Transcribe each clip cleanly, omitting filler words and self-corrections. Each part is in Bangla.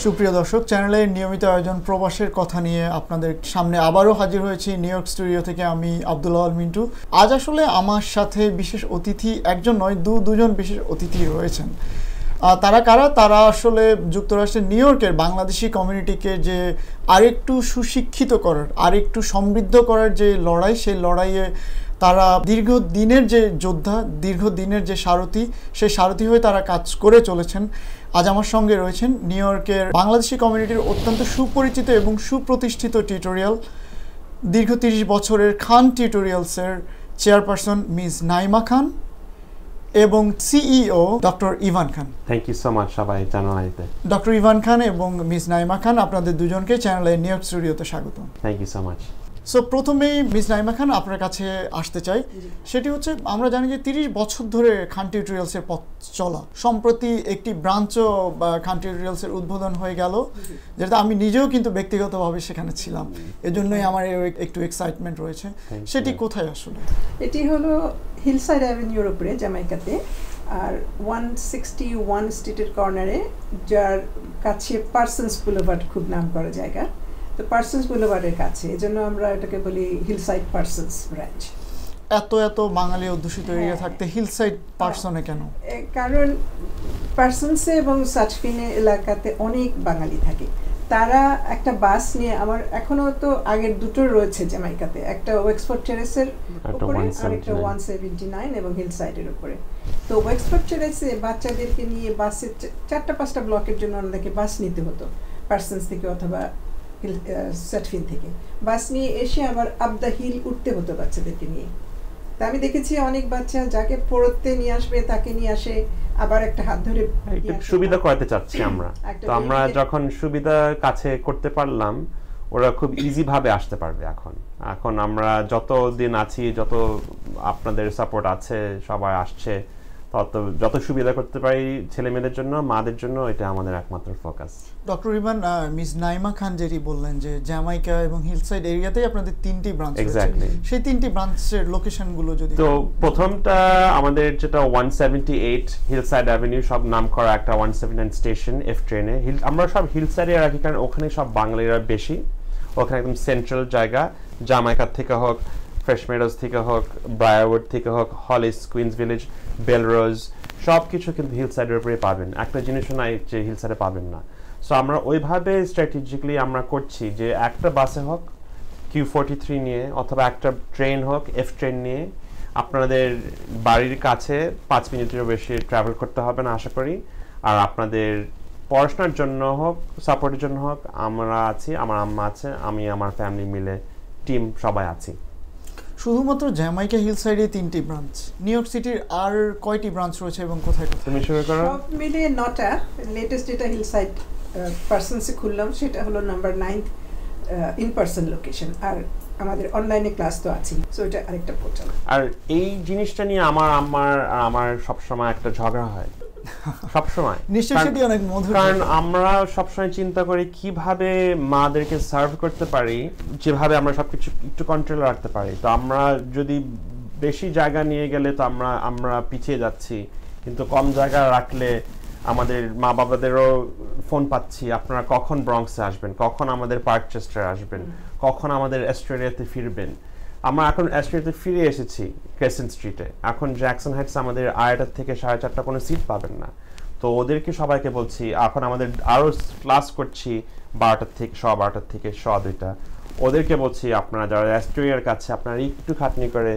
সুপ্রিয় দর্শক, চ্যানেলের নিয়মিত আয়োজন প্রবাসের কথা নিয়ে আপনাদের সামনে আবারও হাজির হয়েছি নিউ ইয়র্ক স্টুডিও থেকে। আমি আব্দুল আওয়াল মিন্টু। আজ আসলে আমার সাথে বিশেষ অতিথি একজন নয়, দুজন বিশেষ অতিথি রয়েছেন। তারা কারা? তারা আসলে যুক্তরাষ্ট্রের নিউ ইয়র্কের বাংলাদেশি কমিউনিটিকে যে আরেকটু সুশিক্ষিত করার, আরেকটু সমৃদ্ধ করার যে লড়াই, সেই লড়াইয়ে তারা দীর্ঘদিনের যে যোদ্ধা, দীর্ঘদিনের যে সারথি, সেই সারথি হয়ে তারা কাজ করে চলেছেন। আজ আমার সঙ্গে রয়েছেন নিউ ইয়র্কের বাংলাদেশি কমিউনিটির অত্যন্ত সুপরিচিত এবং সুপ্রতিষ্ঠিত টিউটোরিয়াল, দীর্ঘ 30 বছরের খান টিউটোরিয়ালসের চেয়ারপারসন মিস নাইমা খান এবং CEO doctor Evan Khan. Thank you so much সবাই চ্যানেলে। ডক্টর ইভান খান এবং মিস নাইমা খান, আপনাদের দুজনকে চ্যানেলে নিউ ইয়র্ক স্টুডিওতে স্বাগত। Thank you so much. So প্রথমেই মিস নাইমা খান, আপনার কাছে আসতে চাই। সেটি হচ্ছে, আমরা জানি যে 30 বছর ধরে খান টিউটোরিয়ালসের পথ চলা, সম্প্রতি একটি ব্রাঞ্চও খান টিউটোরিয়ালসের উদ্বোধন হয়ে গেল, যেটা আমি নিজেও কিন্তু ব্যক্তিগতভাবে সেখানে ছিলাম, এজন্যই আমার একটু এক্সাইটমেন্ট রয়েছে। সেটি কোথায় আসলে? এটি হলো হিলসাইড অ্যাভিনিউর উপরে, জ্যামাইকাতে, আর 161 স্ট্রিটের কর্নারে, যার কাছে পার্সন্স বুলেভার্ড খুব নাম করা জায়গা। তো পার্সন্স বুলেভার্ডের কাছে, এজন্য আমরা এটাকে বলি হিলসাইড পার্সন্স ব্রাঞ্চ। এত বাঙালি অধ্যুষিত এরিয়া থাকতে হিলসাইড পার্সনে কেন? কারণ পার্সন্সে এবং সাচফিনে এলাকাতে অনেক বাঙালি থাকে। তারা একটা বাস নিয়ে, আমার এখনো তো আগের দুটো রয়েছে জ্যামাইকাতে, একটা ওয়েক্সফোর্ড টেরেসের উপরে আর একটা 179 এবং হিলসাইডের উপরে। তো ওয়েক্সফোর্ড টেরেসে বাচ্চাদেরকে নিয়ে বাসে 4-5টা ব্লকের জন্য ওনাদেরকে বাস নিতে হতো, পার্সন্স থেকে অথবা সাচফিন থেকে। বাস নিয়ে এসে আবার আপ দ্য হিল উঠতে হতো বাচ্চাদেরকে নিয়ে। তা আমি দেখেছি অনেক বাচ্চা যাকে পড়তে নিয়ে আসবে তাকে নিয়ে আসে, আবার একটা হাত ধরে সুবিধা করতে চাচ্ছি আমরা। তো আমরা যখন সুবিধা কাছে করতে পারলাম, ওরা খুব ইজি ভাবে আসতে পারবে। এখন আমরা যত দিন আছি, যত আপনাদের সাপোর্ট আছে, সবাই আসছে, যত সুবিধা করতে পারি ছেলে মেয়েদের জন্য, মাদের জন্য, এটা আমাদের একমাত্র focus. Doctor Evan, miss Naima Khan যেটি বললেন যে জ্যামাইকা এবং হিলসাইড এরিয়াতেই আপনাদের 3টি ব্রাঞ্চ রয়েছে, সেই 3টি ব্রাঞ্চের লোকেশনগুলো যদি। তো প্রথমটা আমাদের যেটা 178 হিলসাইড অ্যাভিনিউ, সব নাম করা একটা 179 স্টেশন এফ ট্রেনে। আমরা সব হিলসাইডে রাখি কারণ ওখানে সব বাঙালিরা বেশি, ওখানে একদম সেন্ট্রাল জায়গা। জামাইকা থেকে হোক, ফ্রেশ মেডোজ থেকে হোক, ব্রায়ারউড থেকে হোক, হলিস, কুইন্স ভিলেজ, বেলরোজ, সব কিছু কিন্তু হিলসাইডের উপরে পাবেন। একটা জিনিসও নাই যে হিলসাইডে পাবেন না। সো আমরা ওইভাবে স্ট্র্যাটেজিক্যালি আমরা করছি যে একটা বাসে হোক Q43 নিয়ে, অথবা একটা ট্রেন হোক এফ ট্রেন নিয়ে, আপনাদের বাড়ির কাছে 5 মিনিটেরও বেশি ট্রাভেল করতে হবে না আশা করি। আর আপনাদের পড়াশোনার জন্য হোক, সাপোর্টের জন্য হোক, আমরা আছি, আমার আম্মা আছে, আমি আমার ফ্যামিলি মিলে টিম সবাই আছি। শুধুমাত্র জ্যামাইকা হিলসাইডে 3টি ব্রাঞ্চ, নিউ ইয়র্ক সিটির আর কয়টি ব্রাঞ্চ রয়েছে এবং কোথায় কোথায়? তুমি শুরু করো। সব মিলে 9টা। লেটেস্ট যেটা হিলসাইড পার্সন্সে খুললাম সেটা হলো নাম্বার 9 ইন পার্সন লোকেশন, আর আমাদের অনলাইনে ক্লাস তো আছে, সো এটা আরেকটা পোর্টাল। আর এই জিনিসটা নিয়ে আমার সবসময় একটা ঝগড়া হয়, সবসময়। নিশ্চয়ই সেটি অনেক মধুর, কারণ আমরা সবসময় চিন্তা করি কিভাবে মাদেরকে সার্ভ করতে পারি, যেভাবে আমরা সবকিছু একটু কন্ট্রোলে রাখতে পারি। তো আমরা যদি বেশি জায়গা নিয়ে গেলে তো আমরা পিছিয়ে যাচ্ছি, কিন্তু কম জায়গা রাখলে আমাদের মা বাবাদেরও ফোন পাচ্ছি, আপনারা কখন ব্রঙ্কসে আসবেন, কখন আমাদের পার্ক চেস্টারে আসবেন, কখন আমাদের অস্ট্রেলিয়াতে ফিরবেন। আমরা এখন অস্ট্রেলিয়াতে ফিরে এসেছি ক্রেসেন্ট স্ট্রিটে। এখন জ্যাকসন হাইটস আমাদের 8টা থেকে 4:30 কোনো সিট পাবেন না। তো ওদেরকে সবাইকে বলছি, এখন আমাদের আরও ক্লাস করছি 12টা থেকে 2:30 ওদেরকে বলছি, আপনারা যারা অস্ট্রেলিয়ার কাছে, আপনারা একটু খাটনি করে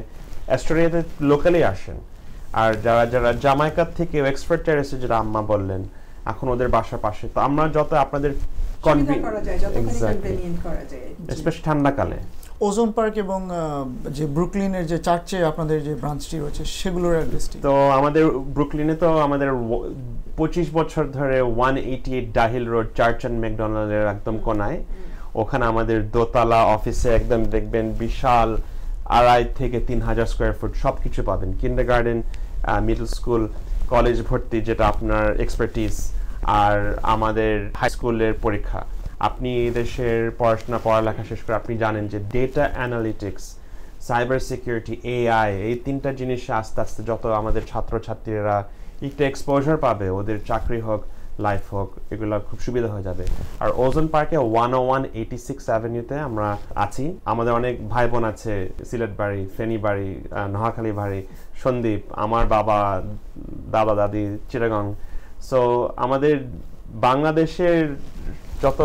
অস্ট্রেলিয়াতে লোকালি আসেন। আর যারা জামাইকা থেকে ওয়েক্সফোর্ড টেরেসে, যেটা আম্মা বললেন, এখন ওদের বাসার পাশে। তো আমরা যত আপনাদের স্পেশালি ঠান্ডাকালে ওজন পার্ক এবং যে ব্রুকলিনের যে চার্চে আপনাদের যে ব্রাঞ্চটি রয়েছে সেগুলোর অ্যাড্রেসটি। তো আমাদের ব্রুকলিনে তো আমাদের 25 বছর ধরে 188 ডাহিল রোড, চার্চ অ্যান্ড ম্যাকডোনাল্ডের একদম কোনায়, ওখানে আমাদের দোতলা অফিসে একদম দেখবেন বিশাল 2,500 থেকে 3,000 স্কোয়ার ফুট সব কিছু পাবেন। কিন্ডারগার্টেন, মিডল স্কুল, কলেজ ভর্তি যেটা আপনার এক্সপার্টিস, আর আমাদের হাই স্কুলের পরীক্ষা। আপনি দেশের পড়ালেখা শেষ করে আপনি জানেন যে data analytics, cyber security, AI, এই 3টা জিনিসে আস্তে আস্তে যত আমাদের ছাত্রছাত্রীরা একটু এক্সপোজার পাবে, ওদের চাকরি হোক, লাইফ হোক, এগুলো খুব সুবিধা হয়ে যাবে। আর ওজন পার্কে 101-86 অ্যাভিনিউতে আমরা আছি। আমাদের অনেক ভাই বোন আছে, সিলেট বাড়ি, ফেনী বাড়ি, নোয়াখালী বাড়ি, সন্দ্বীপ, আমার বাবা, দাদা দাদি চিটাগং। সো আমাদের বাংলাদেশের যত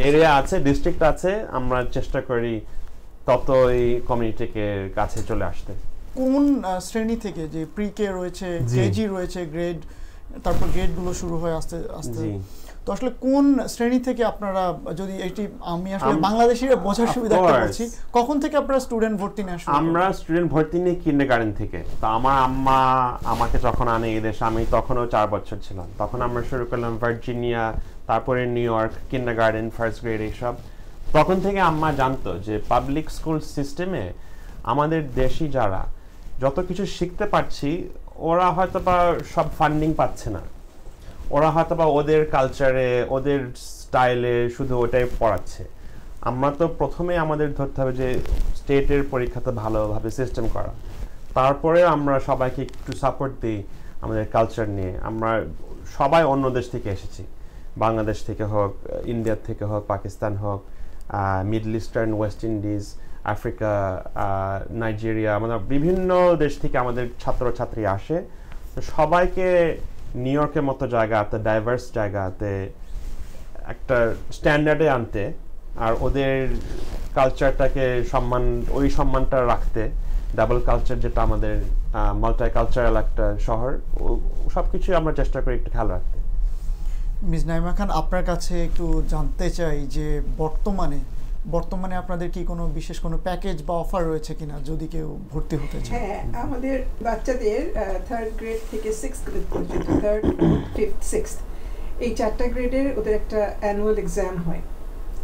এরিয়া আছে, ডিস্ট্রিক্ট আছে, আমরা চেষ্টা করি তত এই কমিউনিটিকে কাছে চলে আসতে। কোন শ্রেণী থেকে, যে প্রি কে রয়েছে, কেজি রয়েছে, গ্রেড, তারপর গ্রেডগুলো শুরু হয় আস্তে আস্তে, তো আসলে কোন শ্রেণী থেকে আপনারা, যদি এটি আমি আসলে বাংলাদেশিরা বোঝার সুবিধার্থে বলছি, কখন থেকে আপনারা স্টুডেন্ট ভর্তি নেওয়া শুরু করেন? আমরা স্টুডেন্ট ভর্তি নিই কিন্ডারগার্টেন থেকে। তো আমার আম্মা আমাকে যখন আনে এই দেশে, আমি তখনও 4 বছর ছিলাম, তখন আমরা শুরু করলাম ভার্জিনিয়া, তারপরে new York, kindergarten, first grade, এইসব। তখন থেকে আম্মা জানতো যে পাবলিক স্কুল সিস্টেমে আমাদের দেশি যারা যত কিছু শিখতে পারছি, ওরা হয়তো বা সব ফান্ডিং পাচ্ছে না, ওরা হয়তো বা ওদের কালচারে, ওদের স্টাইলে শুধু ওটাই পড়াচ্ছে। আমরা তো প্রথমে আমাদের ধরতে হবে যে স্টেটের পরীক্ষাতে ভালোভাবে সিস্টেম করা, তারপরে আমরা সবাইকে একটু সাপোর্ট দিই আমাদের কালচার নিয়ে। আমরা সবাই অন্য দেশ থেকে এসেছি, বাংলাদেশ থেকে হোক, ইন্ডিয়া থেকে হোক, পাকিস্তান হোক, middle eastern, West Indies, Africa, Nigeria, মানে বিভিন্ন দেশ থেকে আমাদের ছাত্রছাত্রী আসে। তো সবাইকে নিউ ইয়র্কের মতো জায়গাতে, ডাইভার্স জায়গাতে একটা স্ট্যান্ডার্ডে আনতে, আর ওদের কালচারটাকে ওই সম্মানটা রাখতে, ডাবল কালচার যেটা আমাদের, মাল্টি কালচারাল একটা শহর, সব কিছুই আমরা চেষ্টা করি একটু খেয়াল রাখতে। মিস নাইমা খান, আপনার কাছে একটু জানতে চাই যে বর্তমানে আপনাদের কি কোনো বিশেষ কোনো প্যাকেজ বা অফার রয়েছে কিনা, যদি কেউ ভর্তি হতে চায়? হ্যাঁ, আমাদের বাচ্চাদের 3rd গ্রেড থেকে 6th গ্রেড পর্যন্ত, 3rd, 5th, 6th, এই 4টা গ্রেডের ওদের একটা অ্যানুয়াল এক্সাম হয়,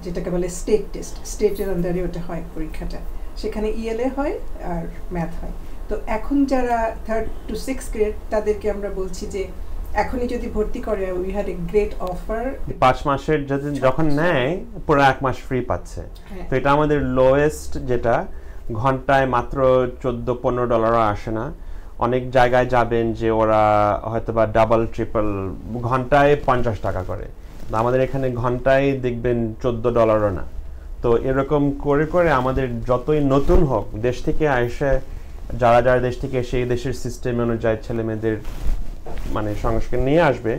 যেটাকে বলে স্টেট টেস্ট। স্টেটের আন্ডারে ওটা হয় পরীক্ষাটা, সেখানে ELA হয় আর ম্যাথ হয়। তো এখন যারা 3rd to 6th গ্রেড, তাদেরকে আমরা বলছি যে এখনই যদি ভর্তি করে, we had a great offer. 5 মাসের যখন নেয়, পুরো 1 মাস ফ্রি পাচ্ছে। তো এটা আমাদের লোয়েস্ট, যেটা ঘন্টায় মাত্র $14-15 আসে না। অনেক জায়গায় যাবেন যে ওরা হয়তো বা ডাবল ট্রিপল, ঘন্টায় $50 করে, আমাদের এখানে ঘন্টায় দেখবেন $14 না। তো এরকম করে করে আমাদের যতই নতুন হোক, দেশ থেকে এসে, যারা দেশ থেকে এসে এই দেশের সিস্টেম অনুযায়ী ছেলে মেয়েদের মানে সংস্কার নিয়ে আসবে,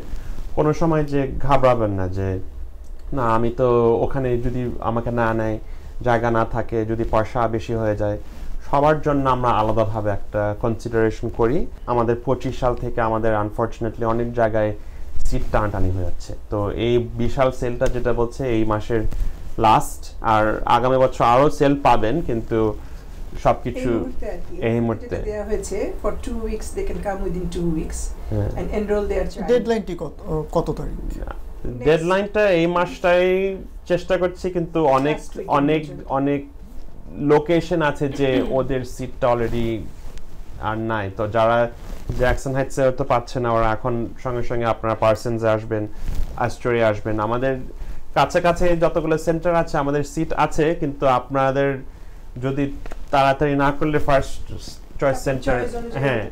কোনো সময় যে ঘাবড়াবেন না যে না আমি তো ওখানে যদি আমাকে না নেয়, জায়গা না থাকে, যদি পয়সা বেশি হয়ে যায়, সবার জন্য আমরা আলাদাভাবে একটা কনসিডারেশন করি। আমাদের 25 সাল থেকে আমাদের আনফর্চুনেটলি অনেক জায়গায় সিট টানাটানি হয়ে যাচ্ছে। তো এই বিশাল সেলটা যেটা বলছে এই মাসের লাস্ট, আর আগামী বছর আরও সেল পাবেন, কিন্তু সবকিছু এই মুহূর্তে দেয়া হয়েছে for 2 weeks, they can come within 2 weeks and enroll their child. ডেডলাইনটি কত তারিখ? ডেডলাইনটা এই মাসটাই চেষ্টা করছি, কিন্তু অনেক অনেক অনেক লোকেশন আছে যে ওদের সিটটা অলরেডি আর নাই। তো যারা জ্যাকসন হাইটসে তো পাচ্ছে না, ওরা এখন সঙ্গে সঙ্গে আপনারা পার্সনসে আসবেন, অ্যাস্টোরিয়া আসবেন। আমাদের কাছাকাছি যতগুলো সেন্টার আছে আমাদের সিট আছে, কিন্তু আপনাদের যদি তাড়াতাড়ি না করলে ফার্স্ট চয়েস সেন্টার, হ্যাঁ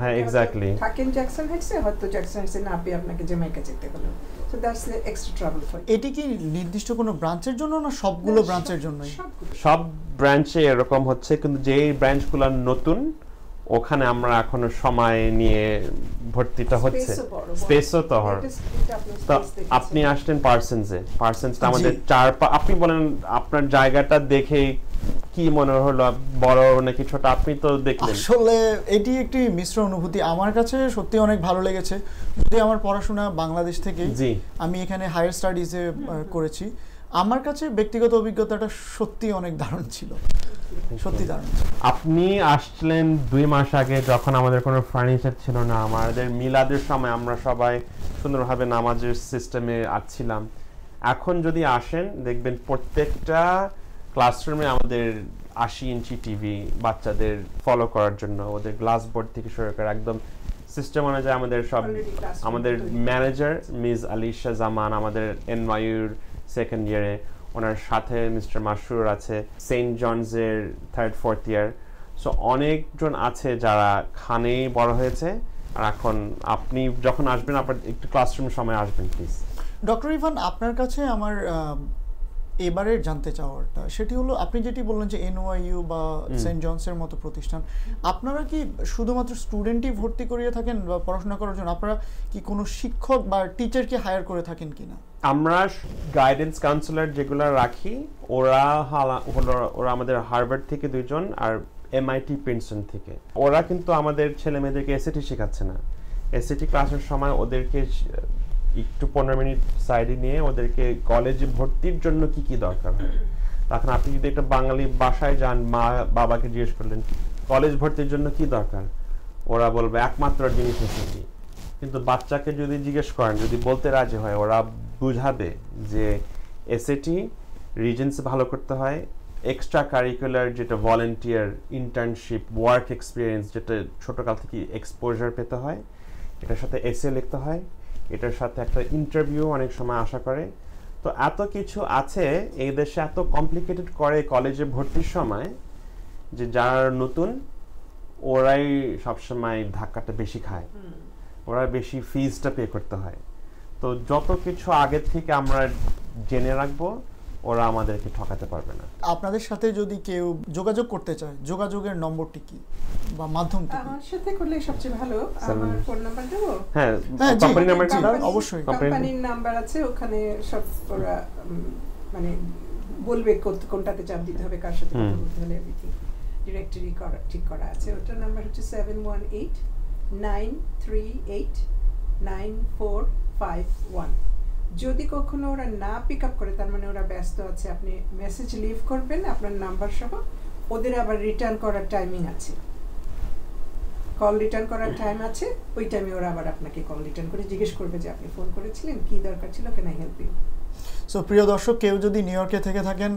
হ্যাঁ এক্স্যাক্টলি, থাকেন জ্যাকসন হাইটসে, হয়তো জ্যাকসন হাইটসে না পেয়ে আপনাকে জ্যামাইকা যেতে হলো। So that's the extra travel for. এটি কি নির্দিষ্ট কোনো ব্রাঞ্চের জন্য, না সবগুলো ব্রাঞ্চের জন্যই? সব ব্রাঞ্চে এরকম হচ্ছে, কিন্তু যেই ব্রাঞ্চগুলো নতুন, ওখানে আমরা এখনো সময় নিয়ে ভর্তিটা হচ্ছে, স্পেসও তো হয়। তো আপনি আসলেন পার্সনসটা আমাদের আপনি বলেন আপনার জায়গাটা দেখে কি মনে হলো, বড় নাকি ছোট, আপনি তো দেখলেন। আসলে এটি একটি মিশ্র অনুভূতি, আমার কাছে সত্যি অনেক ভালো লেগেছে। যদি আমার পড়াশোনা বাংলাদেশ থেকে, আমি এখানে হায়ার স্টাডিজে করেছি, আমার কাছে ব্যক্তিগত অভিজ্ঞতাটা সত্যি অনেক দারুণ ছিল, সত্যি দারুণ। আপনি আসলেন 2 মাস আগে, যখন আমাদের কোনো ফার্নিচার ছিল না, আমাদের মিলাদের সময় আমরা সবাই সুন্দরভাবে নামাজের সিস্টেমে আসছিলাম। এখন যদি আসেন, দেখবেন প্রত্যেকটা ক্লাসরুমে আমাদের 80 ইঞ্চি টিভি, বাচ্চাদের ফলো করার জন্য ওদের গ্লাস বোর্ড থেকে শুরু করে একদম সিস্টেম অনুযায়ী আমাদের সব। আমাদের ম্যানেজার মিস আলিশা জামান, আমাদের NYU সেকেন্ড ইয়ারে, ওনার সাথে মিস্টার মাসুর আছে, সেন্ট জনসের 3rd 4th ইয়ার। সো অনেকজন আছে যারা খানেই বড় হয়েছে, আর এখন আপনি যখন আসবেন আপনার একটু ক্লাসরুম সময় আসবেন প্লিজ। ডক্টর ইভান, আপনার কাছে আমার এবারের জানতে চাওয়াটা সেটি হলো, আপনি যেটি বললেন যে NYU বা সেন্ট জনসের মতো প্রতিষ্ঠান, আপনারা কি শুধুমাত্র স্টুডেন্টই ভর্তি করিয়ে থাকেন বা পড়াশোনা করার জন্য আপনারা কি কোনো শিক্ষক বা টিচারকে হায়ার করে থাকেন কিনা? আমরা গাইডেন্স কাউন্সিলর যেগুলো রাখি ওরা ওরা আমাদের হার্ভার্ড থেকে 2 জন আর MIT প্রিন্সটন থেকে। ওরা কিন্তু আমাদের ছেলে মেয়েদেরকে এসএটি শেখাচ্ছে না। এসএটি ক্লাসের সময় ওদেরকে একটু 15 মিনিট সাইডে নিয়ে ওদেরকে কলেজে ভর্তির জন্য কি কি দরকার হয়। তখন আপনি যদি একটা বাঙালি বাসায় যান, মা বাবাকে জিজ্ঞেস করলেন কলেজ ভর্তির জন্য কি দরকার, ওরা বলবে একমাত্র জিনিস এসএটি। কিন্তু বাচ্চাকে যদি জিজ্ঞেস করেন, যদি বলতে রাজি হয়, ওরা বুঝাবে যে এসএটি রিজেন্স ভালো করতে হয়, এক্সট্রা কারিকুলার যেটা ভলেন্টিয়ার, ইন্টার্নশিপ, ওয়ার্ক এক্সপিরিয়েন্স যেটা ছোটকাল থেকে এক্সপোজার পেতে হয়, এটার সাথে এসএ লিখতে হয়, এটার সাথে একটা ইন্টারভিউ অনেক সময় আশা করে। তো এত কিছু আছে এই দেশে, এত কমপ্লিকেটেড করে কলেজে ভর্তির সময় যে যারা নতুন ওরাই সবসময় ধাক্কাটা বেশি খায়, ওরা বেশি ফিজটা পে করতে হয়। তো যত কিছু আগের থেকে আমরা জেনে রাখবো ওরা আমাদেরকে ঠকাতে পারবে না। আপনাদের সাথে যদি কেউ যোগাযোগ করতে চায়, যোগাযোগের নম্বরটি কি বা মাধ্যমটি কি? আমার সাথে করলে সবচেয়ে ভালো। আমার ফোন নাম্বার দেবো? হ্যাঁ, কোম্পানি নাম্বার কি? অবশ্যই কোম্পানির নাম্বার আছে, ওখানে সব ওরা মানে বলবে কোনটাতে চাপ দিতে হবে, কার সাথে কথা বলতে হলে, এভরিথিং ডিরেক্টরি ঠিক করা আছে। ওটার নাম্বার হচ্ছে 718-938-9451। যদি কখনো ওরা না পিক আপ করে, তার মানে ওরা ব্যস্ত আছে, আপনি মেসেজ লিভ করবেন আপনার নাম্বার সহ। ওদের আবার রিটার্ন করার টাইমিং আছে, কল রিটার্ন করার টাইম আছে, ওই টাইমে ওরা আবার আপনাকে কল রিটার্ন করে জিজ্ঞেস করবে যে আপনি ফোন করেছিলেন, কি দরকার ছিল, can I help you. So প্রিয় দর্শক, কেউ যদি নিউ ইয়র্কে থেকে থাকেন,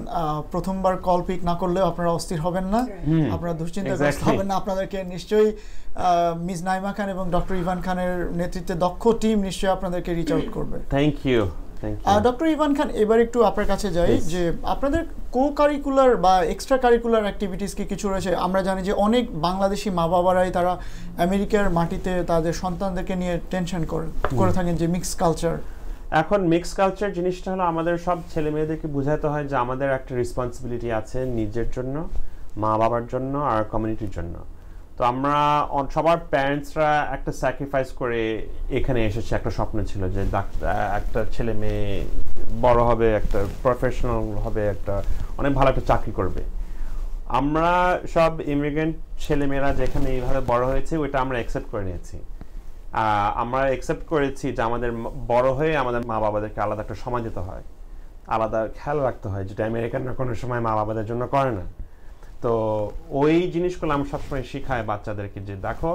প্রথমবার কল পিক না করলেও আপনারা অস্থির হবেন না, আপনারা দুশ্চিন্তাগ্রস্ত হবেন না। আপনাদেরকে নিশ্চয়ই মিস নাইমা খান এবং ডক্টর ইভান খানের নেতৃত্বে দক্ষ টিম নিশ্চয়ই আপনাদেরকে রিচ আউট করবে। Thank you. Doctor Evan Khan, এবার একটু আপনার কাছে যাই যে আপনাদের কো কারিকুলার বা এক্সট্রা কারিকুলার অ্যাক্টিভিটিস কি কিছু রয়েছে? আমরা জানি যে অনেক বাংলাদেশি মা বাবারাই তারা আমেরিকার মাটিতে তাদের সন্তানদেরকে নিয়ে টেনশন করে থাকেন যে মিক্স কালচার। এখন মিক্স কালচার জিনিসটা হলো আমাদের সব ছেলে মেয়েদেরকে বোঝাতে হয় যে আমাদের একটা রেসপন্সিবিলিটি আছে নিজের জন্য, মা বাবার জন্য আর কমিউনিটির জন্য। তো আমরা সবার প্যারেন্টসরা একটা স্যাক্রিফাইস করে এখানে এসেছে, একটা স্বপ্ন ছিল যে একটা ছেলে মেয়ে বড় হবে, একটা প্রফেশনাল হবে, একটা অনেক ভালো একটা চাকরি করবে। আমরা সব ইমিগ্রেন্ট ছেলেমেয়েরা যেখানে এইভাবে বড় হয়েছে ওইটা আমরা অ্যাকসেপ্ট করে নিয়েছি। আমরা অ্যাকসেপ্ট করেছি যে আমাদের বড় হয়ে আমাদের মা বাবাদেরকে আলাদা একটা সময় দিতে হয়, আলাদা খেয়াল রাখতে হয়, যেটা আমেরিকানরা কোনো সময় মা বাবাদের জন্য করে না। তো ওই জিনিসগুলো আমরা সবসময় শেখাই বাচ্চাদেরকে যে দেখো,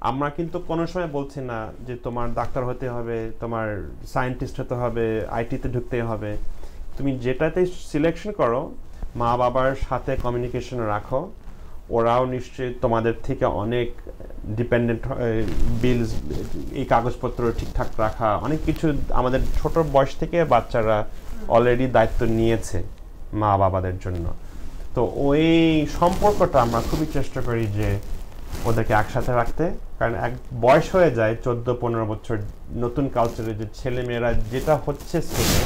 আমরা কিন্তু কোনো সময় বলছি না যে তোমার ডাক্তার হতে হবে, তোমার সায়েন্টিস্ট হতে হবে, আইটিতে ঢুকতে হবে। তুমি যেটাতে সিলেকশন করো মা বাবার সাথে কমিউনিকেশন রাখো, ওরাও নিশ্চয়ই তোমাদের থেকে অনেক ডিপেন্ডেন্ট, বিলস, এই কাগজপত্র ঠিকঠাক রাখা, অনেক কিছু আমাদের ছোট বয়স থেকে বাচ্চারা অলরেডি দায়িত্ব নিয়েছে মা বাবাদের জন্য। তো ওই সম্পর্কটা আমরা খুবই চেষ্টা করি যে ওদেরকে একসাথে রাখতে, কারণ এক বয়স হয়ে যায় 14-15 বছর নতুন কালচারে যে ছেলে মেয়েরা যেটা হচ্ছে স্কুলে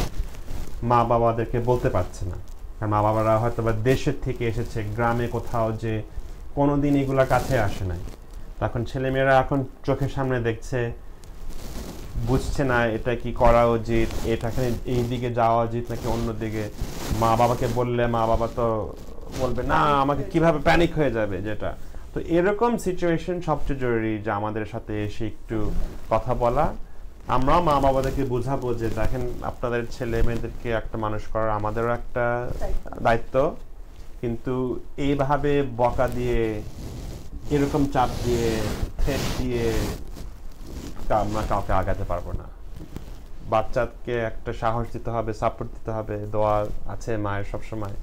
মা বাবাদেরকে বলতে পারছে না, কারণ মা বাবারা হয়তো বা দেশের থেকে এসেছে, গ্রামে কোথাও যে কোনোদিন এগুলোর কাছে আসে নাই। তখন ছেলেমেয়েরা এখন চোখের সামনে দেখছে, বুঝছে না এটা কি করা উচিত, এটাকে এই দিকে যাওয়া উচিত নাকি অন্য দিকে। মা বাবাকে বললে মা বাবা তো বলবে না, আমাকে কিভাবে প্যানিক হয়ে যাবে যেটা। তো এরকম সিচুয়েশন সবচেয়ে জরুরি যে আমাদের সাথে এসে একটু কথা বলা। আমরাও মা বাবাদেরকে বোঝাবো যে দেখেন আপনাদের ছেলে মেয়েদেরকে একটা মানুষ করার আমাদেরও একটা দায়িত্ব, কিন্তু এইভাবে বকা দিয়ে, এরকম চাপ দিয়ে, থ্রেট দিয়ে আমরা কাউকে আগাতে পারবো না। বাচ্চাকে একটা সাহস দিতে হবে, সাপোর্ট দিতে হবে, দোয়া আছে মায়ের সবসময়।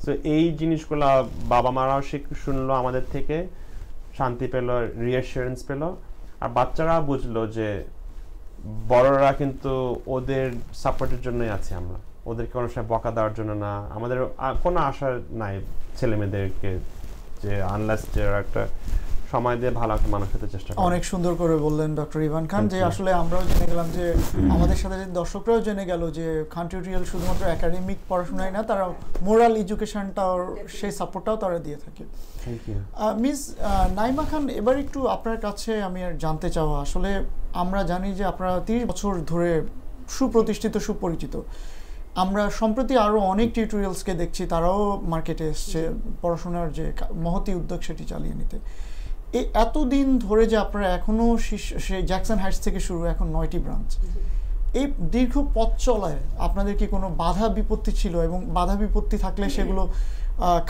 তো এই জিনিসগুলো বাবা মারাও শুনলো আমাদের থেকে, শান্তি পেল, রিঅ্যাসুরেন্স পেল, আর বাচ্চারা বুঝলো যে বড়রা কিন্তু ওদের সাপোর্টের জন্যই আছে, আমরা ওদেরকে কোনো সময় বকা দেওয়ার জন্য না। আমাদের কোনো আশা নাই ছেলে মেয়েদেরকে যে আনলেস যে একটা সময় দিয়ে ভালো একটা মানুষ হতে চেষ্টা করি। অনেক সুন্দর করে বললেন ডক্টর ইভান খান, Thank যে you. আসলে আমরাও জেনে গেলাম যে আমাদের সাথে যে দর্শকরাও জেনে গেল যে খান টিউটোরিয়াল শুধুমাত্র একাডেমিক পড়াশোনায় না, তারা মোরাল এডুকেশনটাও সেই সাপোর্টটাও তারা দিয়ে থাকে। Thank you. Miss Naima Khan, এবার একটু আপনার কাছে আমি আর জানতে চাওয়া, আসলে আমরা জানি যে আপনারা 30 বছর ধরে সুপ্রতিষ্ঠিত, সুপরিচিত। আমরা সম্প্রতি আরও অনেক টিউটোরিয়ালসকে দেখছি, তারাও মার্কেটে এসছে পড়াশোনার যে মহতি উদ্যোগ সেটি চালিয়ে নিতে। এই এতদিন ধরে যে আপনারা এখনও সেই জ্যাকসন হাইটস থেকে শুরু, এখন 9টি ব্রাঞ্চ, এই দীর্ঘ পথ চলায় আপনাদের কি কোনো বাধা বিপত্তি ছিল, এবং বাধা বিপত্তি থাকলে সেগুলো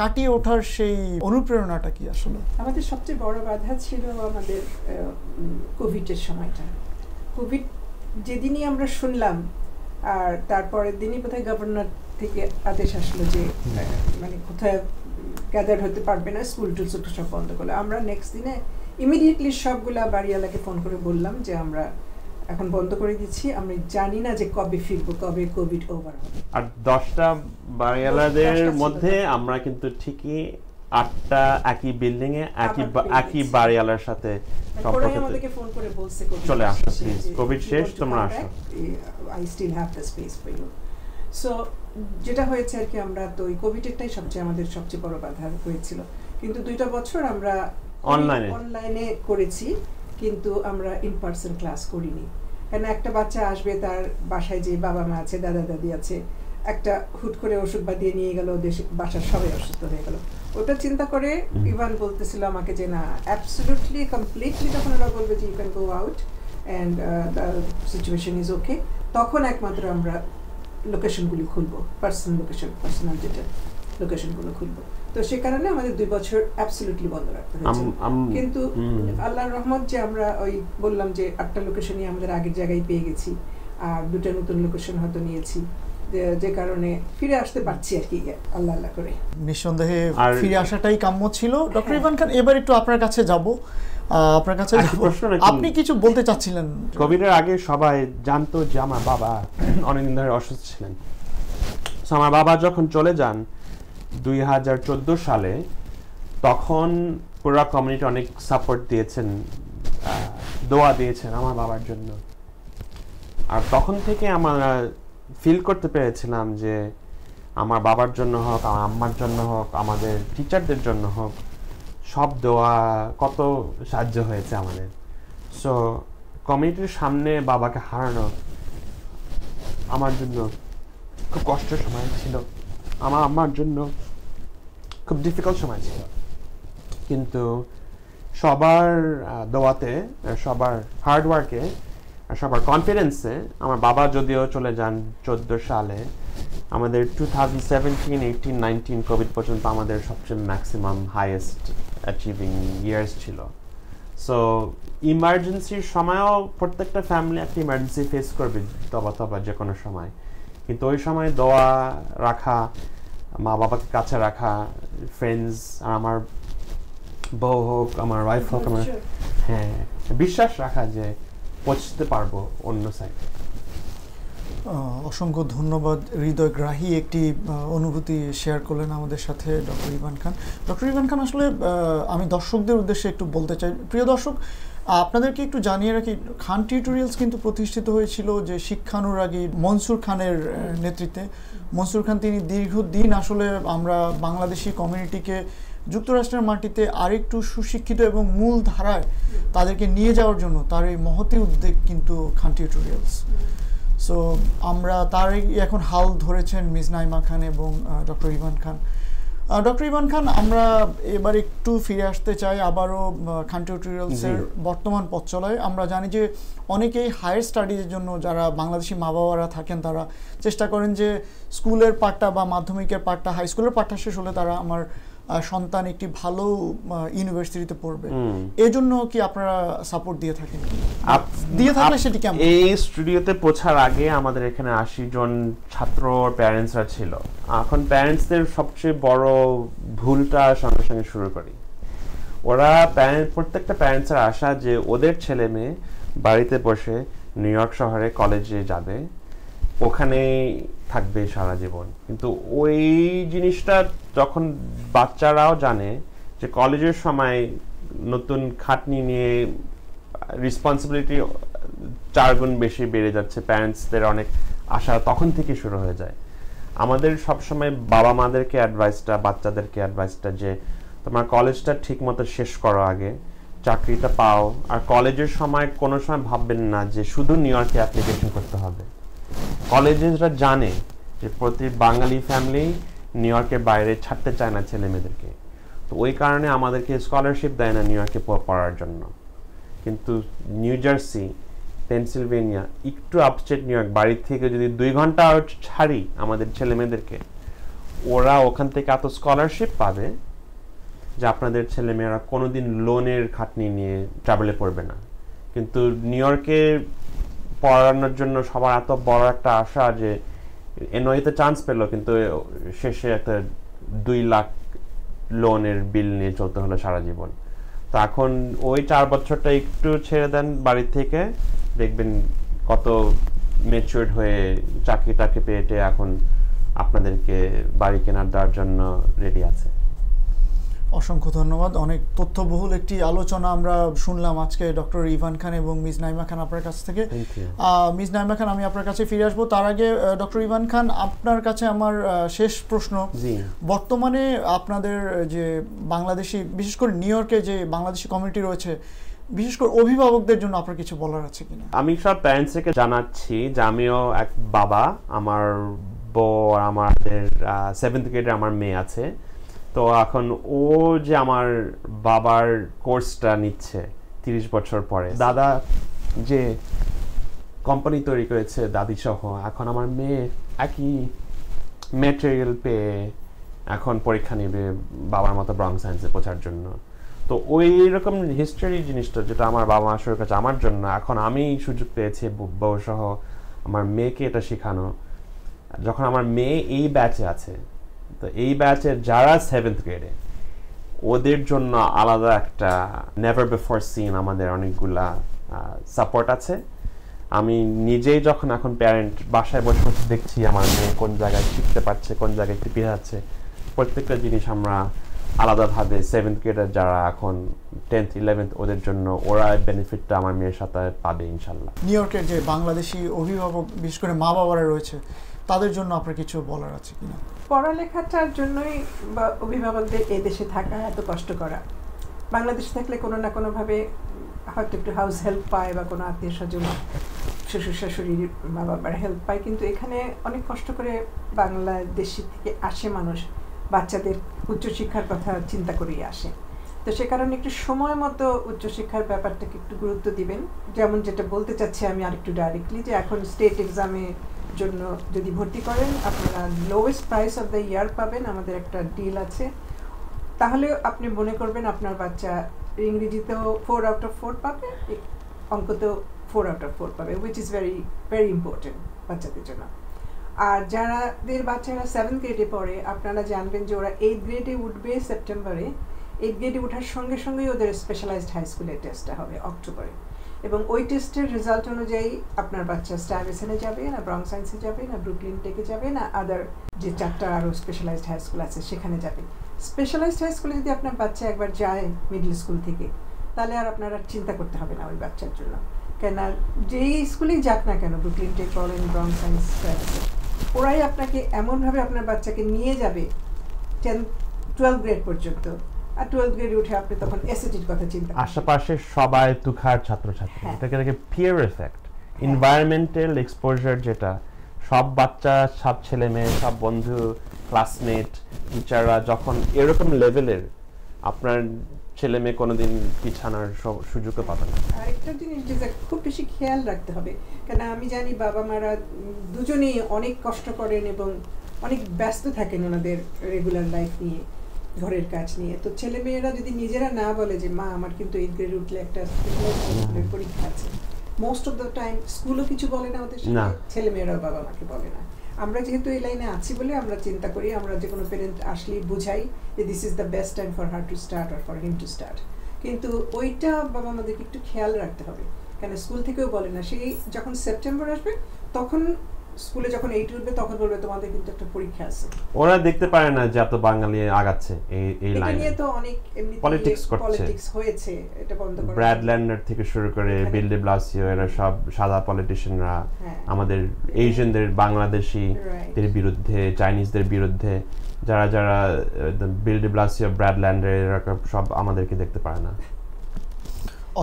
কাটিয়ে ওঠার সেই অনুপ্রেরণাটা কি আসলে? আমাদের সবচেয়ে বড় বাধা ছিল আমাদের কোভিডের সময়টা। কোভিড যেদিনই আমরা শুনলাম, আর তারপরের দিনই বোধহয় গভর্নর থেকে আদেশ আসলো যে মানে কোথায় গ্যাদার হতে পারবে না, স্কুল টুল সব বন্ধ করলো। আমরা নেক্সট দিনে ইমিডিয়েটলি সবগুলা বাড়িওয়ালাকে ফোন করে বললাম যে আমরা এখন বন্ধ করে দিচ্ছি, আমরা জানি না যে কবে ফিরবো, কবে কোভিড ওভার হবে। আর 10টা বাড়িওয়ালাদের মধ্যে আমরা কিন্তু ঠিকই 8টা একই বিল্ডিং এ একই বাড়িওয়ালার সাথে সম্পর্ক, আমাদেরকে ফোন করে বলছে চলে আসো প্লিজ, কোভিড শেষ, তোমরা আসো, I still have the space for you. So যেটা হয়েছে আর কি, আমরা তো ওই কোভিডেরটাই আমাদের সবচেয়ে বড় বাধা হয়েছিল। কিন্তু 2টা বছর আমরা অনলাইনে করেছি, কিন্তু আমরা ইন পার্সন ক্লাস করিনি। কারণ একটা বাচ্চা আসবে, তার বাসায় যে বাবা মা আছে, দাদা দাদি আছে, একটা হুট করে ওষুধ বাদিয়ে নিয়ে গেল, বাসার সবাই অসুস্থ হয়ে গেল। ওটা চিন্তা করে ইভান বলতেছিল আমাকে যে না, অ্যাবসলিউটলি কমপ্লিটলি যখন ওরা বলবে যে you can go out and the situation is okay, তখন একমাত্র আমরা লোকেশনগুলি খুলবো, পার্সোনাল যেটা লোকেশনগুলো খুলবো। তো সে কারণে আমাদের 2 বছর অ্যাবসলিউটলি বন্ধ রাখতে হয়েছে। কিন্তু আল্লাহর রহমত যে আমরা ওই বললাম যে 8টা লোকেশনই আমাদের আগের জায়গায় পেয়ে গেছি, আর 2টা নতুন লোকেশন হয়তো নিয়েছি, যে কারণে ফিরে আসতে পারছি আর কি, আল্লাহ আল্লাহ করে। নিঃসন্দেহে ফিরে আসাটাই কাম্য ছিল। ডক্টর ইভান খান, এবার একটু আপনার কাছে যাব, আপনি কিছু বলতে চাচ্ছিলেন? কোভিডের আগে সবাই জানতো যে আমার বাবা অনেকদিন ধরে অসুস্থ ছিলেন। আমার বাবা যখন চলে যান 2014 সালে, তখন পুরো কমিউনিটি অনেক সাপোর্ট দিয়েছেন, দোয়া দিয়েছেন আমার বাবার জন্য। আর তখন থেকে আমরা ফিল করতে পেরেছিলাম যে আমার বাবার জন্য হোক, আমার আম্মার জন্য হোক, আমাদের টিচারদের জন্য হোক, সব দোয়া কত সাহায্য হয়েছে আমাদের। সো কমিউনিটির সামনে বাবাকে হারানো আমার জন্য খুব কষ্টের সময় ছিল, আমার আম্মার জন্য খুব ডিফিকাল্ট সময় ছিল। কিন্তু সবার দোয়াতে, সবার হার্ডওয়ার্কে, সবার কনফিডেন্সে আমার বাবা যদিও চলে যান 14 সালে, আমাদের 2017, 18, 19 কোভিড পর্যন্ত আমাদের সবচেয়ে ম্যাক্সিমাম হাইয়েস্ট অ্যাচিভিং ইয়ার্স ছিল। সো ইমার্জেন্সির সময়ও প্রত্যেকটা ফ্যামিলি একটা ইমার্জেন্সি ফেস করবে তবা যে কোনো সময়, কিন্তু ওই সময় দোয়া রাখা, মা বাবাকে কাছে রাখা, ফ্রেন্ডস, আর আমার বউ হোক, আমার ওয়াইফ হোক, আমার বিশ্বাস রাখা যে পৌঁছতে পারবো অন্য সাইডে। অসংখ্য ধন্যবাদ। হৃদয়গ্রাহী একটি অনুভূতি শেয়ার করলেন আমাদের সাথে ডক্টর ইভান খান। ডক্টর ইভান খান, আসলে আমি দর্শকদের উদ্দেশ্যে একটু বলতে চাই, প্রিয় দর্শক, আপনাদেরকে একটু জানিয়ে রাখি, খান টিউটোরিয়ালস কিন্তু প্রতিষ্ঠিত হয়েছিল যে শিক্ষানুরাগী মনসুর খানের নেতৃত্বে। মনসুর খান তিনি দীর্ঘদিন আসলে আমরা বাংলাদেশি কমিউনিটিকে যুক্তরাষ্ট্রের মাটিতে আরেকটু সুশিক্ষিত এবং মূল ধারায় তাদেরকে নিয়ে যাওয়ার জন্য তার এই মহতি উদ্যোগ কিন্তু খান টিউটোরিয়ালস। সো আমরা তারই এখন হাল ধরেছেন মিস নাইমা খান এবং ডক্টর ইভান খান। ডক্টর ইভান খান, আমরা এবার একটু ফিরে আসতে চাই আবারও খান টিউটোরিয়ালসের বর্তমান পথ চলায়। আমরা জানি যে অনেকেই হায়ার স্টাডিজের জন্য যারা বাংলাদেশি মা বাবারা থাকেন, তারা চেষ্টা করেন যে স্কুলের পাঠটা বা মাধ্যমিকের পাঠটা, হাই স্কুলের পাঠটা শেষ হলে তারা আমার সন্তান একটি ভালো ইউনিভার্সিটিতে পড়বে, এই জন্য কি আপনারা সাপোর্ট দিয়ে থাকেন? দিয়ে থাকলে সেটি কেমন? এই স্টুডিওতে পৌঁছার আগে আমাদের এখানে 80 জন ছাত্র প্যারেন্টসরা ছিল। এখন প্যারেন্টসদের সবচেয়ে বড় ভুলটা সঙ্গে সঙ্গে শুরু করি। ওরা প্রত্যেকটা প্যারেন্টসের আশা যে ওদের ছেলে মেয়ে বাড়িতে বসে নিউ ইয়র্ক শহরে কলেজে যাবে, ওখানে থাকবে সারা জীবন। কিন্তু ওই জিনিসটা যখন বাচ্চারাও জানে যে কলেজের সময় নতুন খাটনি নিয়ে রেসপন্সিবিলিটি 4 গুণ বেশি বেড়ে যাচ্ছে, প্যারেন্টসদের অনেক আশা তখন থেকে শুরু হয়ে যায়। আমাদের সবসময় বাবা মাদেরকে অ্যাডভাইসটা, বাচ্চাদেরকে অ্যাডভাইসটা যে তোমার কলেজটা ঠিক মতো শেষ করো, আগে চাকরিটা পাও, আর কলেজের সময় কোনো সময় ভাববেন না যে শুধু নিউ ইয়র্কে অ্যাপ্লিকেশন করতে হবে। কলেজেসরা জানে যে প্রতি বাঙালি ফ্যামিলি নিউ ইয়র্কের বাইরে ছাড়তে চায় না ছেলে মেয়েদেরকে, তো ওই কারণে আমাদেরকে স্কলারশিপ দেয় না নিউ ইয়র্কে পড়ার জন্য। কিন্তু নিউ জার্সি, পেনসিলভেনিয়া, একটু আপস্টেট নিউ ইয়র্ক, বাড়ির থেকে যদি 2 ঘন্টা ছাড়ি আমাদের ছেলে মেয়েদেরকে, ওরা ওখান থেকে এত স্কলারশিপ পাবে যে আপনাদের ছেলে মেয়েরা কোনোদিন লোনের খাটনি নিয়ে ট্রাভেলে পড়বে না। কিন্তু নিউ ইয়র্কে পড়ানোর জন্য সবার এত বড় একটা আশা যে এনওয়াইতে চান্স পেলো, কিন্তু শেষে একটা 2 লাখ লোনের বিল নিয়ে চলতে হলো সারা জীবন। তো এখন ওই 4 বছরটা একটু ছেড়ে দেন বাড়ির থেকে, দেখবেন কত ম্যাচিউরড হয়ে চাকরি টাকরি পেটে এখন আপনাদেরকে বাড়ি কেনার দেওয়ার জন্য রেডি আছে। অসংখ্য ধন্যবাদ। অনেক তথ্যবহুল একটি আলোচনা আমরা শুনলাম আজকে ডক্টর ইভান খান এবং মিস নাইমা খান আপনার কাছ থেকে। মিস নাইমা খান, আমি আপনার কাছে ফিরে আসবো। তার আগে ডক্টর ইভান খান, আপনার কাছে আমার শেষ প্রশ্ন, বর্তমানে আপনাদের যে বাংলাদেশি, বিশেষ করে নিউ ইয়র্কে যে বাংলাদেশি কমিউনিটি রয়েছে, বিশেষ করে অভিভাবকদের জন্য আপনার কিছু বলার আছে কিনা? আমি সব প্যারেন্টসকে জানাচ্ছি যে আমিও এক বাবা, আমার বউ, আমাদের 7th গ্রেডে আমার মেয়ে আছে। তো এখন ও যে আমার বাবার কোর্সটা নিচ্ছে 30 বছর পরে, দাদা যে কোম্পানি তৈরি করেছে দাদি সহ, এখন আমার মেয়ে একই ম্যাটেরিয়াল পেয়ে এখন পরীক্ষা নেবে বাবার মতো ব্রঙ্ক সায়েন্সে পৌঁছার জন্য। তো ওই রকম হিস্টরি জিনিসটা যেটা আমার বাবা মা শুরু করেছে আমার জন্য, এখন আমি সুযোগ পেয়েছি বউ সহ আমার মেয়েকে এটা শেখানো। যখন আমার মেয়ে এই ব্যাচে আছে, তো এই ব্যাচের যারা 7th গ্রেডে, ওদের জন্য আলাদা একটা নেভার বিফোর সিন আমাদের অনেকগুলা সাপোর্ট আছে। আমি নিজেই যখন এখন প্যারেন্ট বাসায় বসে বসে দেখছি আমার মেয়ে কোন জায়গায় শিখতে পারছে, কোন জায়গায় একটু পিছাচ্ছে, প্রত্যেকটা জিনিস আমরা আলাদাভাবে 7th গ্রেডের যারা এখন 10th 11th ওদের জন্য ওরা বেনিফিটটা আমার মেয়ের সাথে পাবে ইনশাল্লাহ। নিউ ইয়র্কের যে বাংলাদেশি অভিভাবক, বিশেষ করে মা বাবারা রয়েছে, তাদের জন্য আপনার কিছু বলার আছে কিনা? পড়ালেখাটার জন্যই বা অভিভাবকদের এই দেশে থাকা এত কষ্ট করা। বাংলাদেশে থাকলে কোনো না কোনোভাবে হয়তো একটু হাউস হেল্প পায় বা কোনো আত্মীয় স্বজন, শ্বশুর শাশুড়ির মা বাবার হেল্প পায়, কিন্তু এখানে অনেক কষ্ট করে বাংলাদেশি থেকে আসে মানুষ, বাচ্চাদের উচ্চশিক্ষার কথা চিন্তা করেই আসে। তো সে কারণে একটু সময় মতো উচ্চশিক্ষার ব্যাপারটাকে একটু গুরুত্ব দিবেন। যেমন যেটা বলতে চাচ্ছি আমি আরেকটু ডাইরেক্টলি, যে এখন স্টেট এক্সামে জন্য যদি ভর্তি করেন আপনারা lowest price of the year পাবেন, আমাদের একটা ডিল আছে। তাহলে আপনি মনে করবেন আপনার বাচ্চা ইংরেজিতেও 4 out of 4 পাবে, অঙ্কতেও 4 out of 4 পাবে, which is very very important বাচ্চাদের জন্য। আর যাদের বাচ্চারা 7th গ্রেডে পড়ে, আপনারা জানবেন যে ওরা 8th গ্রেডে উঠবে সেপ্টেম্বরে। 8th গ্রেডে ওঠার সঙ্গে সঙ্গেই ওদের স্পেশালাইজড হাই স্কুলের টেস্টটা হবে অক্টোবরে, এবং ওই টেস্টের রেজাল্ট অনুযায়ী আপনার বাচ্চা স্টাইভেসনে যাবে না, ব্রঙ্ক সায়েন্সে যাবে না, ব্রুকলিন টেকে যাবে না, আদার যে 4টা আরও স্পেশালাইজড হাই স্কুল আছে সেখানে যাবে। স্পেশালাইজড হাই স্কুলে যদি আপনার বাচ্চা একবার যায় মিডল স্কুল থেকে, তাহলে আর আপনার আর চিন্তা করতে হবে না ওই বাচ্চার জন্য। কেন যেই স্কুলেই যাক না কেন, ব্রুকলিন টেক বলেন, ব্রঙ্ক সায়েন্স, ওরাই আপনাকে এমনভাবে আপনার বাচ্চাকে নিয়ে যাবে 12th গ্রেড পর্যন্ত, আর 12th গ্রেডে উঠে আপনি তখন এসএটির কথা চিন্তা করবেন। আশেপাশে সবাই তুখার ছাত্রছাত্রী, এটাকে পিয়ার এফেক্ট, এনভায়রনমেন্টাল এক্সপোজার, যেটা সব বাচ্চা, সব ছেলে মেয়ে, সব বন্ধু, ক্লাসমেট, টিচাররা যখন এরকম লেভেলের, আপনার ছেলে মেয়ে কোনোদিন পিছানোর সুযোগও পাবে না। আরেকটা জিনিস যেটা খুব বেশি খেয়াল রাখতে হবে, কেন আমি জানি বাবা মারা দুজনেই অনেক কষ্ট করেন এবং অনেক ব্যস্ত থাকেন ওনাদের রেগুলার লাইফ নিয়ে, ঘরের কাজ নিয়ে। তো ছেলে মেয়েরা যদি নিজেরা না বলে যে মা আমার কিন্তু 8th গ্রেডে উঠলে একটা স্কুলের পরীক্ষা আছে, মোস্ট অফ দ্য টাইম স্কুলও কিছু বলে না ওদের সাথে, ছেলে মেয়েরাও বাবা মাকে বলে না। আমরা যেহেতু এই লাইনে আছি বলে আমরা চিন্তা করি, আমরা যে কোনো প্যারেন্ট আসলেই বুঝাই যে this is the best time for her to start or for him to start. কিন্তু ওইটা বাবা আমাদেরকে একটু খেয়াল রাখতে হবে, কেন স্কুল থেকেও বলে না। সেই যখন সেপ্টেম্বর আসবে তখন স্কুলে যখন 8 উঠবে তখন বলবে তোমাদের কিন্তু একটা পরীক্ষা আছে। ওরা দেখতে পারে না যে এত বাঙালি আগাচ্ছে এই লাইনে। এটা নিয়ে তো অনেক এমনি পলিটিক্স হয়েছে, এটা বন্ধ করা। ব্র্যাড ল্যান্ডার থেকে শুরু করে বিল ডে ব্লাসিও, এরা সব সাদা পলিটিশিয়ানরা আমাদের এশিয়ানদের, বাংলাদেশিদের বিরুদ্ধে, চাইনিজদের বিরুদ্ধে, যারা বিল ডে ব্লাসিও, ব্র্যাড ল্যান্ডার, এরা সব আমাদেরকে দেখতে পারে না।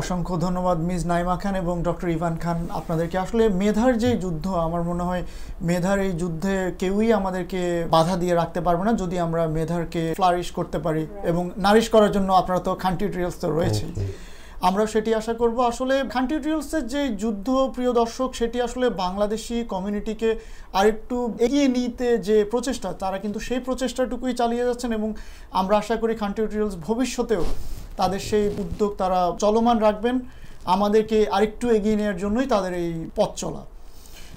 অসংখ্য ধন্যবাদ মিস নাইমা খান এবং ডক্টর ইভান খান আপনাদেরকে। আসলে মেধার যে যুদ্ধ, আমার মনে হয় মেধার এই যুদ্ধে কেউই আমাদেরকে বাধা দিয়ে রাখতে পারবে না যদি আমরা মেধারকে ফ্লারিশ করতে পারি, এবং নারিশ করার জন্য আপনারা তো খান টিউটোরিয়ালস তো রয়েছে, আমরাও সেটি আশা করব। আসলে খান টিউটোরিয়ালসের যে যুদ্ধ, প্রিয় দর্শক, সেটি আসলে বাংলাদেশি কমিউনিটিকে আরেকটু এগিয়ে নিতে যে প্রচেষ্টা, তারা কিন্তু সেই প্রচেষ্টাটুকুই চালিয়ে যাচ্ছেন, এবং আমরা আশা করি খান টিউটোরিয়ালস ভবিষ্যতেও তাদের সেই উদ্যোগ তারা চলমান রাখবেন, আমাদেরকে আরেকটু এগিয়ে নেওয়ার জন্যই তাদের এই পথ চলা।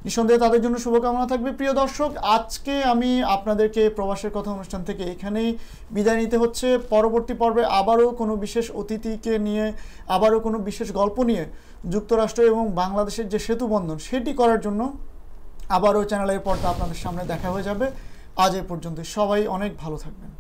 নিঃসন্দেহে তাদের জন্য শুভকামনা থাকবে। প্রিয় দর্শক, আজকে আমি আপনাদেরকে প্রবাসের কথা অনুষ্ঠান থেকে এখানেই বিদায় নিতে হচ্ছে। পরবর্তী পর্বে আবারও কোনো বিশেষ অতিথিকে নিয়ে, আবারও কোনো বিশেষ গল্প নিয়ে যুক্তরাষ্ট্র এবং বাংলাদেশের যে সেতু বন্ধন, সেটি করার জন্য আবারও চ্যানেলের পর্দা আপনাদের সামনে দেখা হয়ে যাবে। আজ এ পর্যন্ত, সবাই অনেক ভালো থাকবেন।